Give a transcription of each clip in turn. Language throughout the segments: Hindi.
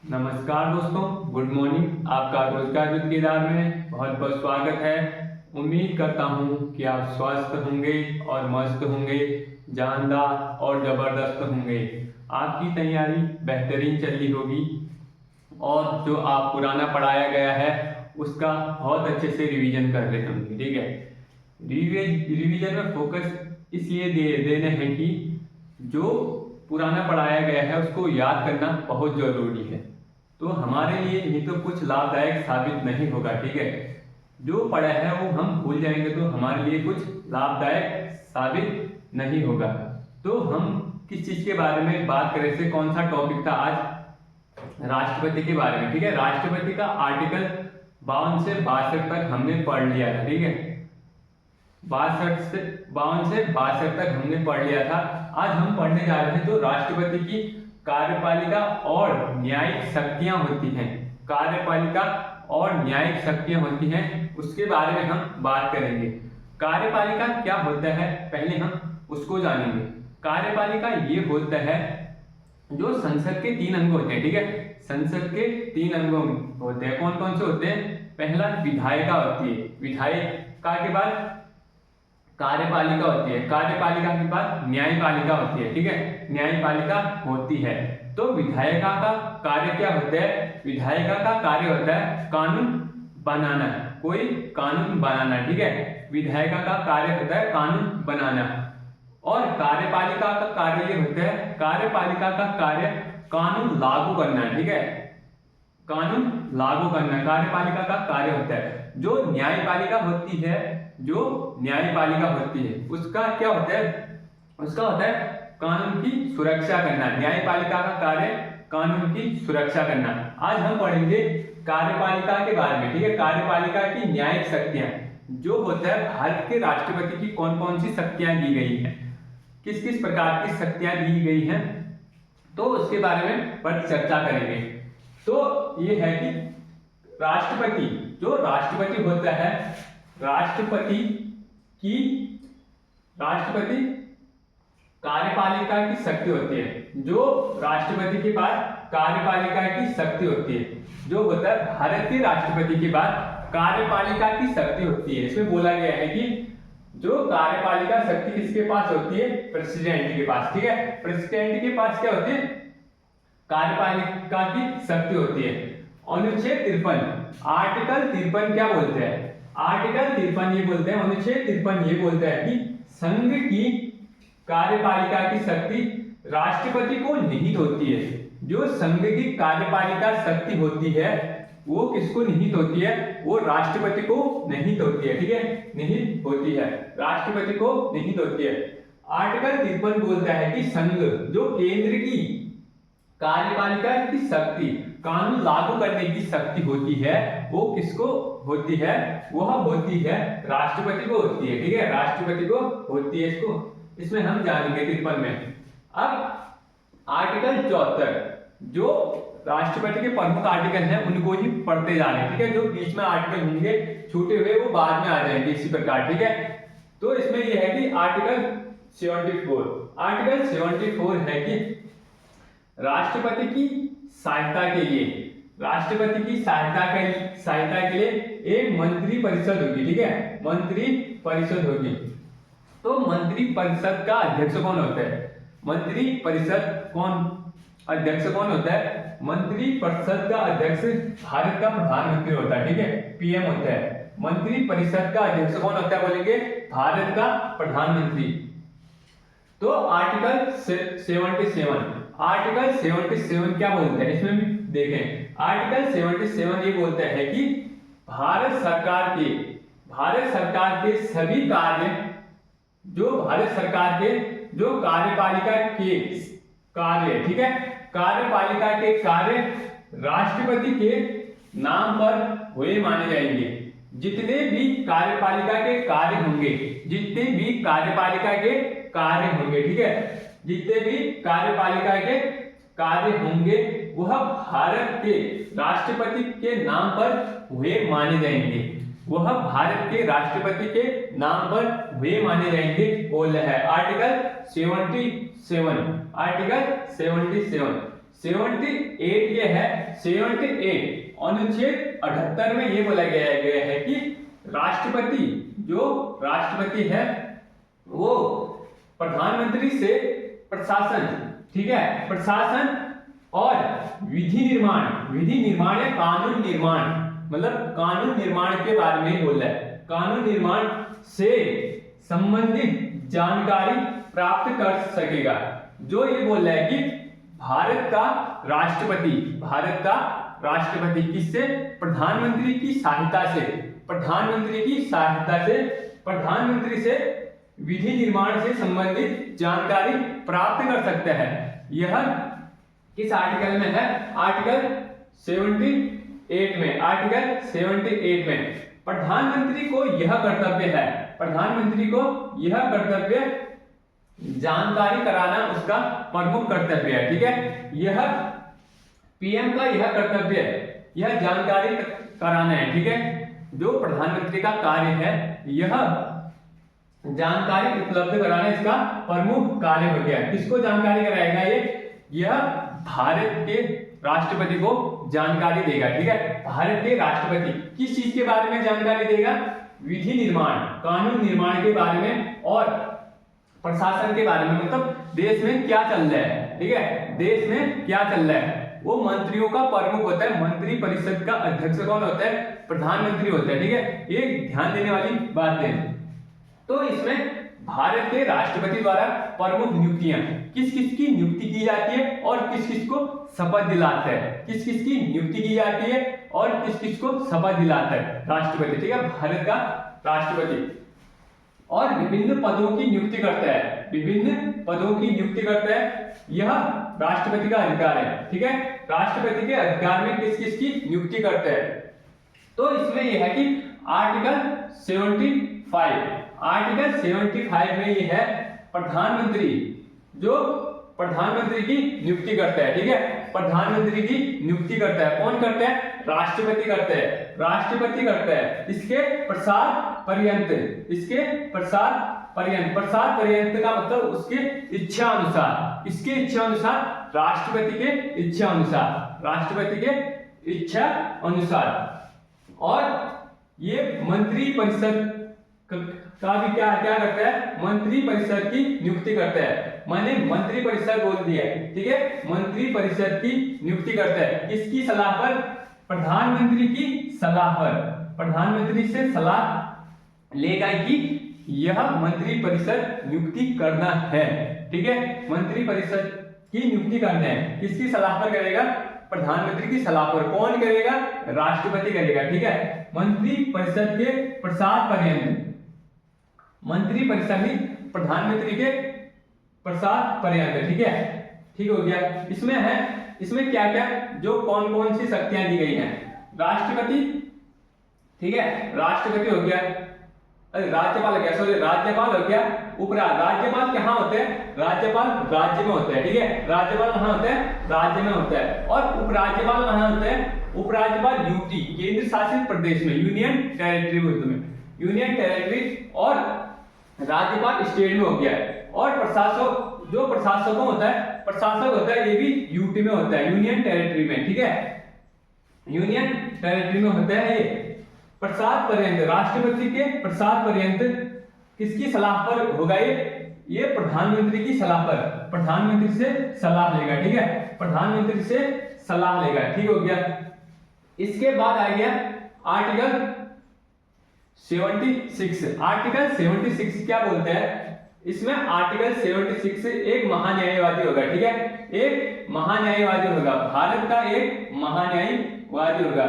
नमस्कार दोस्तों, गुड मॉर्निंग। आपका रोजगार विद केदार में बहुत बहुत स्वागत है। उम्मीद करता हूँ कि आप स्वस्थ होंगे और मस्त होंगे, जानदार और ज़बरदस्त होंगे। आपकी तैयारी बेहतरीन चल रही होगी और जो आप पुराना पढ़ाया गया है उसका बहुत अच्छे से रिवीजन कर रहे होंगे। ठीक है, रिवीजन में फोकस इसलिए देने हैं कि जो पुराना पढ़ाया गया है उसको याद करना बहुत ज़रूरी है। तो हमारे लिए ये तो कुछ लाभदायक साबित नहीं होगा। ठीक है, जो पढ़ा है वो हम भूल जाएंगे तो हमारे लिए कुछ लाभदायक साबित नहीं होगा। तो हम किस चीज़ के बारे में बात करें से कौन सा टॉपिक था आज? राष्ट्रपति के बारे में। ठीक है, राष्ट्रपति का आर्टिकल 52 से 62 तक हमने पढ़ लिया था। ठीक है, 52 से 62 तक हमने पढ़ लिया था। आज हम पढ़ने जा रहे हैं जो राष्ट्रपति की कार्यपालिका और न्यायिक शक्तियां होती हैं, कार्यपालिका और न्यायिक शक्तियां होती हैं, उसके बारे में हम बात करेंगे। कार्यपालिका क्या होता है पहले हम उसको जानेंगे। कार्यपालिका ये होता है जो संसद के 3 अंग होते हैं। ठीक है, संसद के 3 अंग होते हैं। कौन कौन से होते हैं? पहला विधायिका होती है, विधायिका के बाद कार्यपालिका होती है, कार्यपालिका के बाद न्यायपालिका होती है। ठीक है, न्यायपालिका होती है। तो विधायिका का कार्य क्या होता है? विधायिका का कार्य होता है कानून बनाना, कोई कानून बनाना। ठीक है, विधायिका का कार्य होता है कानून बनाना। और कार्यपालिका का कार्य ये होता है, कार्यपालिका का कार्य कानून लागू करना। ठीक है, कानून लागू करना कार्यपालिका का कार्य होता है। जो न्यायपालिका होती है, जो न्यायपालिका होती है उसका क्या होता है? उसका होता है कानून की सुरक्षा करना। न्यायपालिका का कार्य कानून की सुरक्षा करना। आज हम पढ़ेंगे कार्यपालिका के बारे में। ठीक है, कार्यपालिका की न्यायिक शक्तियां जो होता है, भारत के राष्ट्रपति की कौन कौन सी शक्तियां दी गई हैं, किस किस प्रकार की शक्तियां दी गई हैं, तो उसके बारे में पर चर्चा करेंगे। तो ये है कि राष्ट्रपति, जो राष्ट्रपति होता है, राष्ट्रपति कार्यपालिका की शक्ति होती है। जो राष्ट्रपति के पास कार्यपालिका की शक्ति होती है, जो होता है भारत के राष्ट्रपति के पास कार्यपालिका की शक्ति होती है। इसमें बोला गया है कि जो कार्यपालिका शक्ति किसके पास होती है? प्रेसिडेंट के पास। ठीक है, प्रेसिडेंट के पास क्या होती है? कार्यपालिका की शक्ति होती है। अनुच्छेद 53, आर्टिकल 53 क्या बोलते हैं? आर्टिकल 53 ये बोलते हैं, अनुच्छेद 53 ये बोलता है कि संघ की कार्यपालिका की शक्ति राष्ट्रपति को निहित होती है। जो संघ की कार्यपालिका शक्ति होती है वो किसको निहित होती है? वो राष्ट्रपति को निहित होती है। ठीक है, निहित होती है, राष्ट्रपति को निहित होती है। आर्टिकल 53 बोलता है कि संघ, जो केंद्र की कार्यपालिका की शक्ति, कानून लागू करने की शक्ति होती है, वो किसको होती है? वह होती है राष्ट्रपति को होती है। ठीक है, राष्ट्रपति को होती है। इसमें हम जानेंगे 53 में। अब आर्टिकल 74, जो राष्ट्रपति के प्रमुख आर्टिकल हैं उनको ही पढ़ते जा रहे हैं। ठीक है, जो बीच में आर्टिकल होंगे छूटे हुए वो बाद में आ जाएंगे इसी प्रकार। ठीक है, तो इसमें यह है कि आर्टिकल 74, आर्टिकल 74 है कि राष्ट्रपति की सहायता के लिए, राष्ट्रपति की सहायता के लिए एक मंत्री परिषद होगी। ठीक है, मंत्री परिषद होगी। तो मंत्री परिषद का अध्यक्ष कौन होता है? मंत्री परिषद अध्यक्ष कौन होता है? मंत्री परिषद का अध्यक्ष भारत का प्रधानमंत्री होता है। ठीक है, पीएम होता है। मंत्री परिषद का अध्यक्ष कौन होता है बोलेंगे? भारत का प्रधानमंत्री। तो आर्टिकल 77, आर्टिकल 77 क्या बोलते हैं? इसमें भी देखें, आर्टिकल 77 ये बोलता है कि भारत सरकार के सभी कार्य, जो भारत सरकार के जो कार्यपालिका के कार्य, ठीक है, कार्यपालिका के कार्य राष्ट्रपति के नाम पर हुए माने जाएंगे। जितने भी कार्यपालिका के कार्य होंगे, जितने भी कार्यपालिका के कार्य होंगे, ठीक है, जितने भी कार्यपालिका के कार्य होंगे वह भारत के राष्ट्रपति के नाम पर हुए माने जाएंगे। वह भारत के राष्ट्रपति के नाम पर हुए माने जाएंगे बोल है आर्टिकल 77। आर्टिकल 77 78 ये है 78 अनुच्छेद 78 में ये बोला गया है कि राष्ट्रपति जो राष्ट्रपति है वो प्रधानमंत्री से प्रशासन, ठीक है, प्रशासन और विधि निर्माण या कानून निर्माण, मतलब कानून निर्माण के बारे में बोल रहा है, कानून निर्माण से संबंधित जानकारी प्राप्त कर सकेगा। जो ये बोल रहा है कि भारत का राष्ट्रपति किससे, प्रधानमंत्री की सहायता से, प्रधानमंत्री से विधि निर्माण से संबंधित जानकारी प्राप्त कर सकता है। यह किस आर्टिकल में है, आर्टिकल 78 में प्रधानमंत्री को यह कर्तव्य जानकारी कराना उसका प्रमुख कर्तव्य है, ठीक है। यह पीएम का यह कर्तव्य है, यह जानकारी कराना है, ठीक है। जो प्रधानमंत्री का कार्य है यह जानकारी उपलब्ध कराना इसका प्रमुख कार्य हो गया। किसको जानकारी कराएगा यह भारत के राष्ट्रपति को जानकारी देगा, ठीक है। भारत के राष्ट्रपति किस चीज के बारे में जानकारी देगा, विधि निर्माण, कानून निर्माण के बारे में और प्रशासन के बारे में, मतलब देश में क्या चल रहा है, ठीक है, देश में क्या चल रहा है। वो मंत्रियों का प्रमुख होता है, मंत्री परिषद का अध्यक्ष कौन होता है, प्रधानमंत्री होता है, ठीक है। ये ध्यान देने वाली बात है। तो इसमें भारत के राष्ट्रपति द्वारा प्रमुख नियुक्तियां किस किस की नियुक्ति की जाती है और किस किस को शपथ दिलाता है, किस किस की नियुक्ति की जाती है और किस किस को शपथ दिलाता है राष्ट्रपति, ठीक है, भारत का राष्ट्रपति। और विभिन्न पदों की नियुक्ति करता है, यह राष्ट्रपति का अधिकार है, ठीक है। राष्ट्रपति के अधिकार में किस किस की नियुक्ति करता है। तो इसमें यह है कि आर्टिकल 75 में ये है प्रधानमंत्री जो प्रधानमंत्री की नियुक्ति करता है, ठीक है। प्रधानमंत्री की नियुक्ति करता है, कौन करता है, राष्ट्रपति करता है। इसके प्रसाद पर्यंत का मतलब उसके इच्छा अनुसार, राष्ट्रपति के इच्छा अनुसार। और ये मंत्री परिषद का भी क्या करता है, मंत्री परिषद की नियुक्ति करता है। मैंने मंत्री परिषद बोल दिया, ठीक है, मंत्री परिषद की नियुक्ति करता है। किसकी सलाह पर, प्रधानमंत्री की सलाह पर, प्रधानमंत्री से सलाह लेगा कि यह मंत्री परिषद नियुक्ति करना है, ठीक है। मंत्री परिषद की नियुक्ति करना है, किसकी सलाह पर करेगा, प्रधानमंत्री की सलाह पर। कौन करेगा, राष्ट्रपति करेगा, ठीक है। मंत्री परिषद के प्रसाद पर्यंत, मंत्री परिषद ही प्रधानमंत्री के प्रसाद पर्यंत, ठीक है, ठीक हो गया। इसमें क्या क्या जो कौन कौन सी शक्तियां दी गई हैं, राष्ट्रपति, ठीक है, राष्ट्रपति हो गया, राज्यपाल हो गया, राज्यपाल हो गया, राज्यपाल कहाँ होते हैं, राज्यपाल राज्य में होता है, ठीक है, राज्यपाल कहाँ होता है, राज्य में होता है। और उपराज्यपाल कहाँ होते हैं, उपराज्यपाल यूटी, केंद्र शासित प्रदेश में, यूनियन टेरिटरी यूनियन, और राज्यपाल स्टेट में हो गया। और प्रशासक होता है ये भी यूटी में होता है, यूनियन टेरिटरी में, ठीक है, यूनियन टेरिटरी में होता है। ये प्रसाद पर्यंत, राष्ट्रपति के प्रसाद पर्यंत किसकी सलाह पर होगा, ये प्रधानमंत्री की सलाह पर, प्रधानमंत्री से सलाह लेगा, ठीक है, प्रधानमंत्री से सलाह लेगा, ठीक हो गया। इसके बाद आ गया आर्टिकल 76 क्या बोलते हैं, इसमें आर्टिकल 76 से एक महान्यायवादी होगा, ठीक है, एक महान्यायवादी होगा, भारत का एक महान्यायवादी होगा,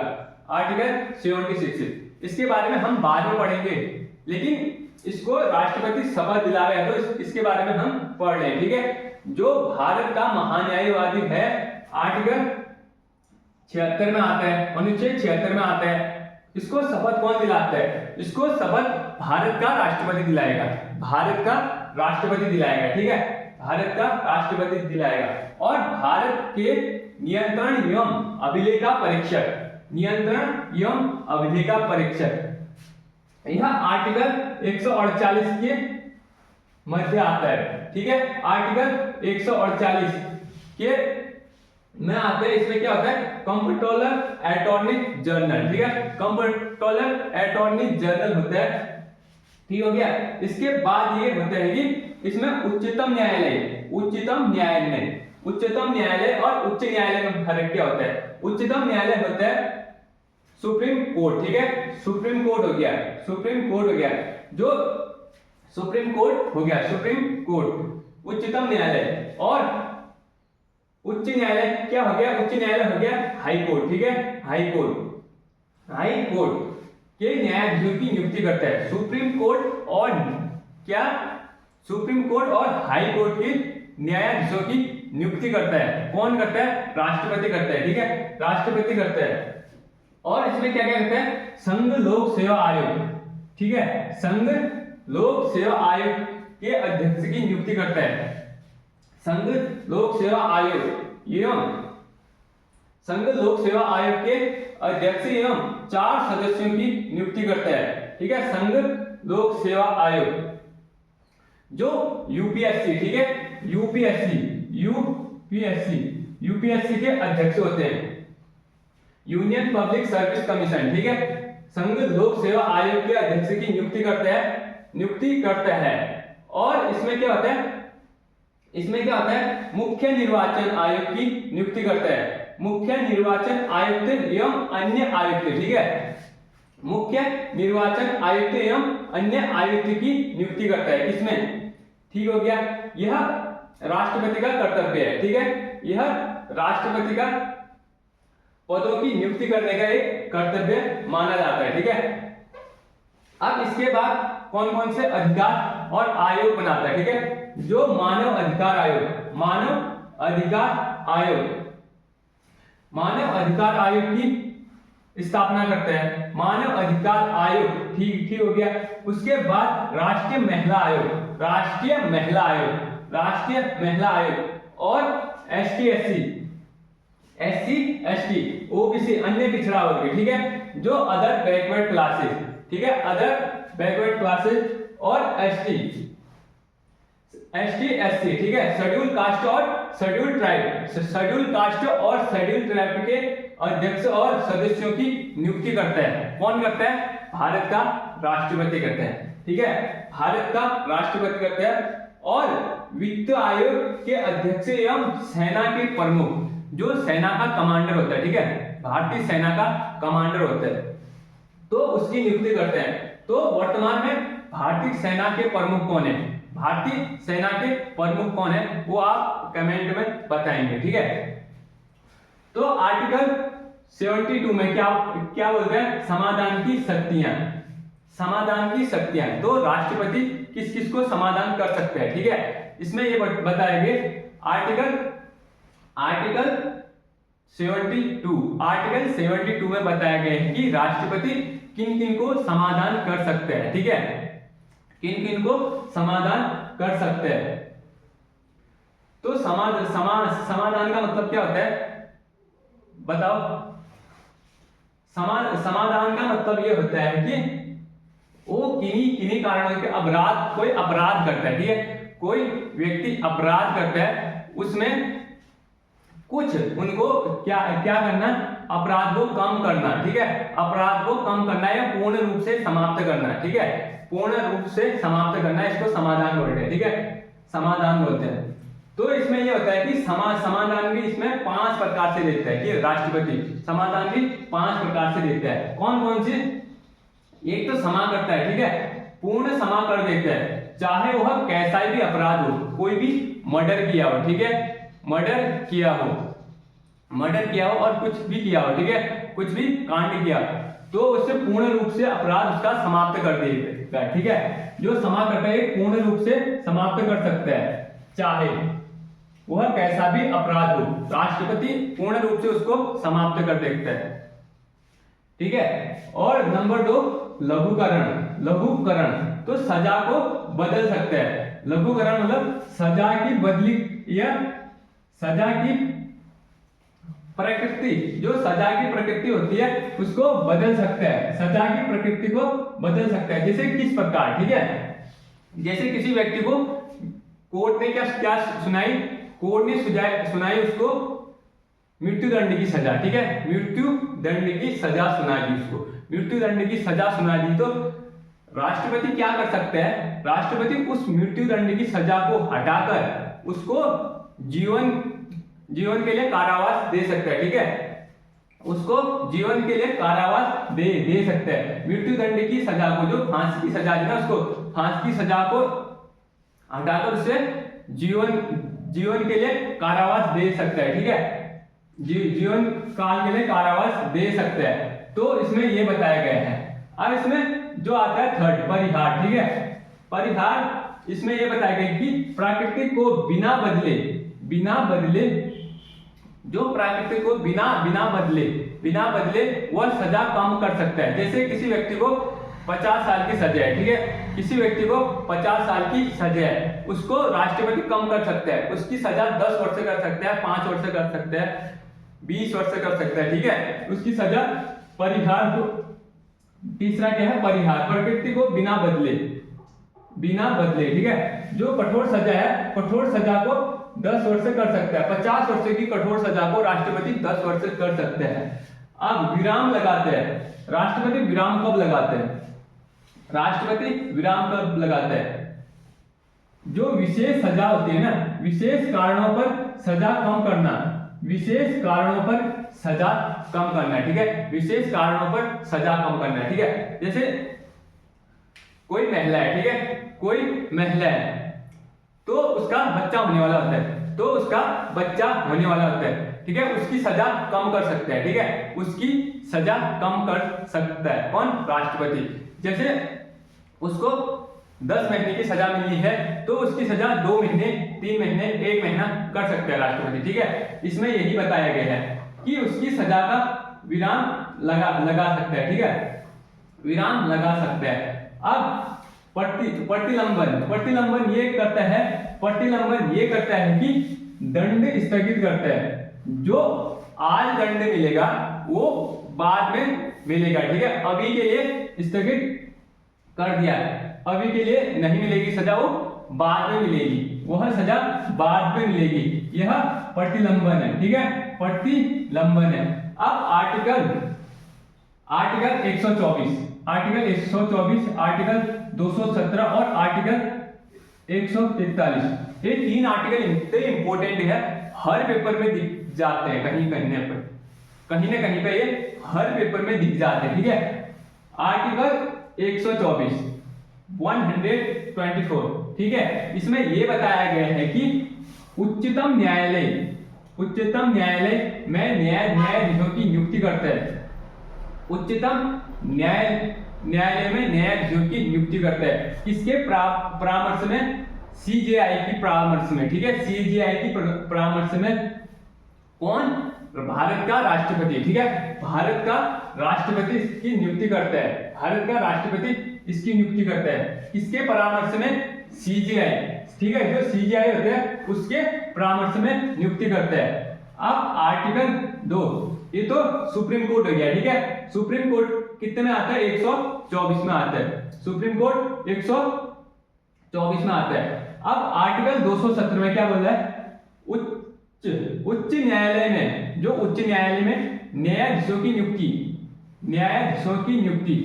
आर्टिकल 76। इसके बारे में हम बाद में पढ़ेंगे, लेकिन इसको राष्ट्रपति शपथ दिला रहे हैं तो इसके बारे में हम पढ़ लें, ठीक है। जो भारत का महान्यायवादी है आर्टिकल 76 में आता है, अनुच्छेद 76 में आता है। इसको शपथ कौन दिलाता है, इसको शपथ भारत का राष्ट्रपति दिलाएगा, ठीक है, भारत का राष्ट्रपति दिलाएगा। और भारत के नियंत्रण एवं अभिलेखा परीक्षक, यह आर्टिकल 148 के मध्य आता है, ठीक है, आर्टिकल 148 के में आते हैं। इसमें क्या होता है, कंप्ट्रोलर अटॉर्नी जनरल, ठीक है, कंप्ट्रोलर अटॉर्नी जनरल होता है, ठीक हो गया। इसके बाद ये होता है कि इसमें उच्चतम न्यायालय, उच्चतम न्यायालय, उच्चतम न्यायालय और उच्च न्यायालय में फर्क क्या होता है। उच्चतम न्यायालय होता है सुप्रीम कोर्ट, ठीक है, सुप्रीम कोर्ट हो गया, सुप्रीम कोर्ट हो गया, जो सुप्रीम कोर्ट हो गया, सुप्रीम कोर्ट उच्चतम न्यायालय। और उच्च न्यायालय क्या हो गया, उच्च न्यायालय हो गया हाई कोर्ट, ठीक है, हाई कोर्ट। हाई कोर्ट के न्यायाधीशों की नियुक्ति करता है सुप्रीम कोर्ट, और क्या, सुप्रीम कोर्ट और हाई कोर्ट के न्यायाधीशों की नियुक्ति करता है। कौन करता है, राष्ट्रपति करता है, ठीक है, राष्ट्रपति करता है। और इसमें क्या क्या करता है, संघ लोक सेवा आयोग, ठीक है, संघ लोक सेवा आयोग के अध्यक्ष की नियुक्ति करता है। संघ लोक सेवा आयोग एवं संघ लोक सेवा आयोग के अध्यक्ष एवं 4 सदस्यों की नियुक्ति करता है, ठीक है, संघ लोक सेवा आयोग, जो यूपीएससी, ठीक है, यूपीएससी, यूपीएससी, यूपीएससी के अध्यक्ष होते हैं, यूनियन पब्लिक सर्विस कमीशन, ठीक है, संघ लोक सेवा आयोग के अध्यक्ष की नियुक्ति करता है। और इसमें क्या होता है, इसमें क्या होता है, मुख्य निर्वाचन आयोग की नियुक्ति करता है, मुख्य निर्वाचन आयुक्त एवं अन्य आयुक्त, ठीक है, मुख्य निर्वाचन आयुक्त एवं अन्य आयुक्त की नियुक्ति करता है। इसमें, ठीक हो गया, यह राष्ट्रपति का कर्तव्य है, ठीक है, यह राष्ट्रपति का पदों की नियुक्ति करने का एक कर्तव्य माना जाता है, ठीक है। अब इसके बाद कौन कौन से अधिकार और आयोग बनाता है, ठीक है, जो मानव अधिकार आयोग, मानव अधिकार आयोग, मानव अधिकार आयोग की स्थापना करते हैं, मानव अधिकार आयोग, ठीक हो गया। उसके बाद राष्ट्रीय महिला आयोग, राष्ट्रीय महिला आयोग, राष्ट्रीय महिला आयोग, और एसटी एसटी ओबीसी अन्य पिछड़ा वर्ग, ठीक है, जो अदर बैकवर्ड क्लासेस, ठीक है, अदर बैकवर्ड क्लासेस, और एसटी एससी, ठीक है, शेड्यूल कास्ट और शेड्यूल ट्राइब, शेड्यूल कास्ट और शेड्यूल ट्राइब के अध्यक्ष और सदस्यों की नियुक्ति करता है। कौन करता है, भारत का राष्ट्रपति करता है, ठीक है, भारत का राष्ट्रपति करता है। और वित्त आयोग के अध्यक्ष एवं सेना के प्रमुख, जो सेना का कमांडर होता है, ठीक है, भारतीय सेना का कमांडर होता है, तो उसकी नियुक्ति करते हैं। तो वर्तमान में भारतीय सेना के प्रमुख कौन है, भारतीय सेना के प्रमुख कौन है, वो आप कमेंट में बताएंगे, ठीक है। तो आर्टिकल 72 में क्या क्या बोलते हैं, समाधान की शक्तियां, समाधान की शक्तियां। तो राष्ट्रपति किस किस को समाधान कर सकते हैं, ठीक है, इसमें ये बताएंगे। आर्टिकल 72 में बताया गया है कि राष्ट्रपति किन किन को समाधान कर सकते हैं, ठीक है, किन किन को समाधान कर सकते हैं। तो समाधान का मतलब क्या होता है, बताओ। समाधान का मतलब ये होता है कि वो किन्हीं कारणों के कोई अपराध करता है, ठीक है, कोई व्यक्ति अपराध करता है, उसमें कुछ उनको क्या करना, अपराध को कम करना, ठीक है, अपराध को कम करना या पूर्ण रूप से समाप्त करना, ठीक है, पूर्ण रूप से समाप्त करना, इसको समाधान बोलते हैं, ठीक है, समाधान बोलते हैं। तो इसमें ये होता है कि समाधान भी इसमें 5 प्रकार से देता है, कि राष्ट्रपति समाधान भी 5 प्रकार से देता है। कौन कौन से, एक तो क्षमा करता है, ठीक है, पूर्ण क्षमा कर देता है, चाहे वह कैसा भी अपराध हो, कोई भी मर्डर किया हो, ठीक है, मर्डर किया हो और कुछ भी किया हो, ठीक है, कुछ भी कांड किया, तो उससे पूर्ण रूप से अपराध उसका समाप्त कर देगा, ठीक है, जो क्षमा करता है पूर्ण रूप से समाप्त कर सकता है, चाहे वह कैसा भी अपराध हो, राष्ट्रपति पूर्ण रूप से उसको समाप्त कर देता है, ठीक है। और नंबर 2, लघुकरण, तो सजा को बदल सकता है। लघुकरण मतलब सजा की बदली या सजा की प्रकृति, जो सजा की प्रकृति होती है उसको बदल सकता है, सजा की प्रकृति को बदल सकता है। जैसे किस प्रकार, ठीक है, जैसे किसी व्यक्ति को कोर्ट ने क्या सुनाई, कोर्ट ने सुनाई उसको मृत्यु दंड की सजा, ठीक है, मृत्यु दंड की सजा सुना दी उसको, मृत्यु दंड की सजा सुना दी, तो राष्ट्रपति क्या कर सकते हैं, राष्ट्रपति उस मृत्यु दंड की सजा को हटाकर उसको जीवन के लिए कारावास दे सकता है, ठीक है, उसको जीवन के लिए कारावास दे सकते हैं। मृत्यु दंड की सजा को, जो फांसी की सजा है ना, उसको फांसी की सजा को हटाकर उसे जीवन के लिए कारावास दे सकता है, ठीक है, जीवन काल के लिए कारावास दे सकते हैं। तो इसमें ये बताया गया है। अब इसमें जो आता है थर्ड, परिहार, ठीक है, परिहार, इसमें ये बताया गया कि प्रकृति को बिना बदले जो प्रकृति को बिना बदले वह सजा कम कर सकता है। जैसे किसी व्यक्ति को 50 साल की सजा है, ठीक है, किसी व्यक्ति को 50 साल की सजा है, उसको राष्ट्रपति कम कर सकता है, उसकी सजा 10 वर्ष से कर सकता है, 5 वर्ष से कर सकता है, 20 वर्ष से कर सकता है, ठीक है, उसकी सजा परिहार को। तीसरा क्या है, परिहार, प्रकृति को बिना बदले, ठीक है, जो कठोर सजा है, कठोर सजा को 10 वर्ष से कर सकता है, 50 वर्ष की कठोर सजा को राष्ट्रपति 10 वर्ष से कर सकते हैं। अब विराम लगाते हैं, राष्ट्रपति विराम कब लगाते हैं, राष्ट्रपति विराम कब लगाते हैं, जो विशेष सजा होती है ना, विशेष कारणों पर सजा कम करना, विशेष कारणों पर सजा कम करना, ठीक है, विशेष कारणों पर सजा कम करना, ठीक है। जैसे कोई महिला है, ठीक है, कोई महिला है, तो उसका बच्चा होने वाला होता है, तो उसका बच्चा होने वाला होता है, ठीक है, उसकी सजा कम कर सकता है, ठीक है, उसकी सजा कम कर सकता है कौन, राष्ट्रपति। जैसे उसको 10 महीने की सजा मिली है, तो उसकी सजा 2 महीने, 3 महीने, 1 महीना कर सकता है राष्ट्रपति, ठीक है। इसमें यही बताया गया है कि उसकी सजा का विराम लगा सकता है, ठीक है, विराम लगा सकता है। अब प्रतिलंबन ये करता है, प्रतिलंबन ये करता है कि दंड स्थगित करता है, जो आज दंड मिलेगा वो बाद में मिलेगा, ठीक है, अभी के लिए स्थगित कर दिया है, अभी के लिए नहीं मिलेगी सजा, वो बाद में मिलेगी, वह सजा बाद में मिलेगी, यह प्रतिलंबन है, ठीक है, प्रतिलंबन है। अब आर्टिकल 124, आर्टिकल 217 और आर्टिकल 143, ये 3 आर्टिकल इतने इंपॉर्टेंट है, हर पेपर में दिख जाते हैं, कहीं ना कहीं पे ये हर पेपर में दिख जाते हैं, ठीक है। आर्टिकल 124, 124, ठीक है, इसमें ये बताया गया है कि उच्चतम न्यायालय में न्यायाधीशों की नियुक्ति करता है, उच्चतम न्यायालय में न्यायाधीशों की नियुक्ति करता है, किसके परामर्श में, सीजेआई की परामर्श में, ठीक है, सीजेआई की परामर्श में, कौन, भारत का राष्ट्रपति, ठीक है, भारत का राष्ट्रपति इसकी नियुक्ति करता है, भारत का राष्ट्रपति इसकी नियुक्ति करता है, किसके परामर्श में, सीजेआई, ठीक है, जो सीजेआई होते हैं उसके परामर्श में नियुक्ति करता है। अब आर्टिकल 2, ये तो सुप्रीम कोर्ट हो गया, ठीक है, सुप्रीम कोर्ट कितने में आता है, 124 में आता है, सुप्रीम कोर्ट 124 में आता है। अब आर्टिकल 217 में क्या बोल रहा है, उच्च न्यायालय में, जो उच्च न्यायालय में न्यायाधीशों की नियुक्ति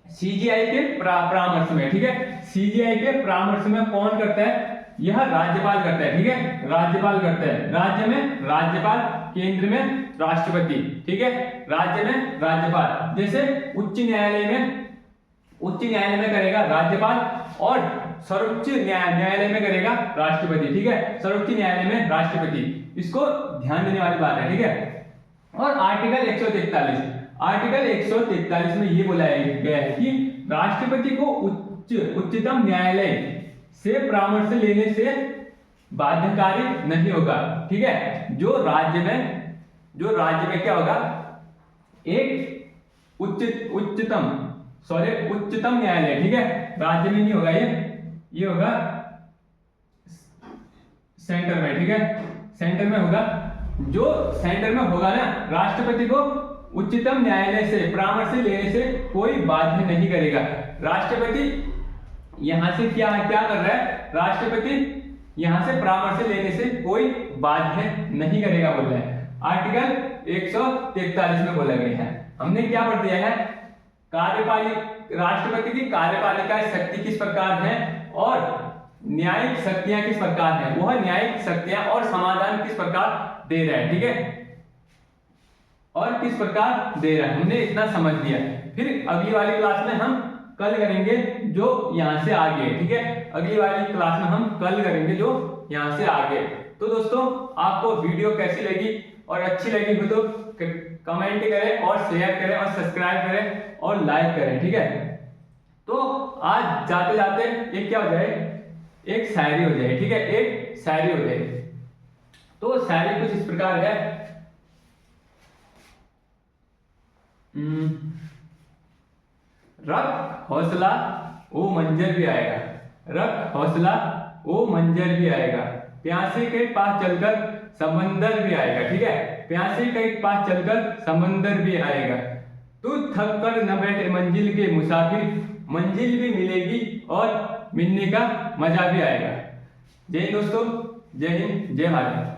सीजीआई के परामर्श में, ठीक है, सीजीआई के परामर्श में कौन करता है, यह राज्यपाल करता है, ठीक है, राज्यपाल करता है, राज्य में राज्यपाल, केंद्र में राष्ट्रपति, ठीक है, राज्य में राज्यपाल। जैसे उच्च न्यायालय में करेगा राज्यपाल और सर्वोच्च न्यायालय में करेगा राष्ट्रपति, ठीक है, सर्वोच्च न्यायालय में राष्ट्रपति, इसको ध्यान देने वाली बात है, ठीक है। और आर्टिकल 143 में ये बोला गया है कि राष्ट्रपति को उच्चतम न्यायालय से परामर्श लेने से बाध्यकारी नहीं होगा, ठीक है, जो राज्य में क्या होगा, एक उच्चतम न्यायालय, ठीक है, राज्य में नहीं होगा, ये होगा सेंटर में, ठीक है, सेंटर में होगा, जो सेंटर में होगा ना, राष्ट्रपति को उच्चतम न्यायालय से परामर्श लेने से कोई बाध्य नहीं करेगा। राष्ट्रपति यहां से क्या कर रहा है, राष्ट्रपति यहां से परामर्श लेने से कोई बाध्य नहीं करेगा बोल रहा है। आर्टिकल 143 में बोला गया है। हमने क्या पढ़ दिया है, राष्ट्रपति की कार्यपालिका शक्ति किस प्रकार है और न्यायिक शक्तियां किस प्रकार हैं, वह न्यायिक शक्तियां और समाधान किस प्रकार दे रहा है, ठीक है, और किस प्रकार दे रहा है, हमने इतना समझ लिया। फिर अगली वाली क्लास में हम कल करेंगे जो यहाँ से आगे, ठीक है, अगली वाली क्लास में हम कल करेंगे जो यहाँ से आगे। तो दोस्तों आपको वीडियो कैसी लगी और अच्छी लगी हो तो कमेंट करें और शेयर करें और सब्सक्राइब करें और लाइक करें, ठीक है। तो आज जाते जाते एक क्या हो जाए, एक शायरी हो जाए, ठीक है, एक शायरी हो जाए। तो शायरी कुछ इस प्रकार है, रख हौसला वो मंजर भी आएगा, रख हौसला वो मंजर भी आएगा, प्यासे के पास चलकर समंदर भी आएगा, ठीक है, प्यासे के पास चलकर समंदर भी आएगा, तू थक कर न बैठे मंजिल के मुसाफिर, मंजिल भी मिलेगी और मिलने का मजा भी आएगा। जय हिंद दोस्तों, जय हिंद, जय भारत।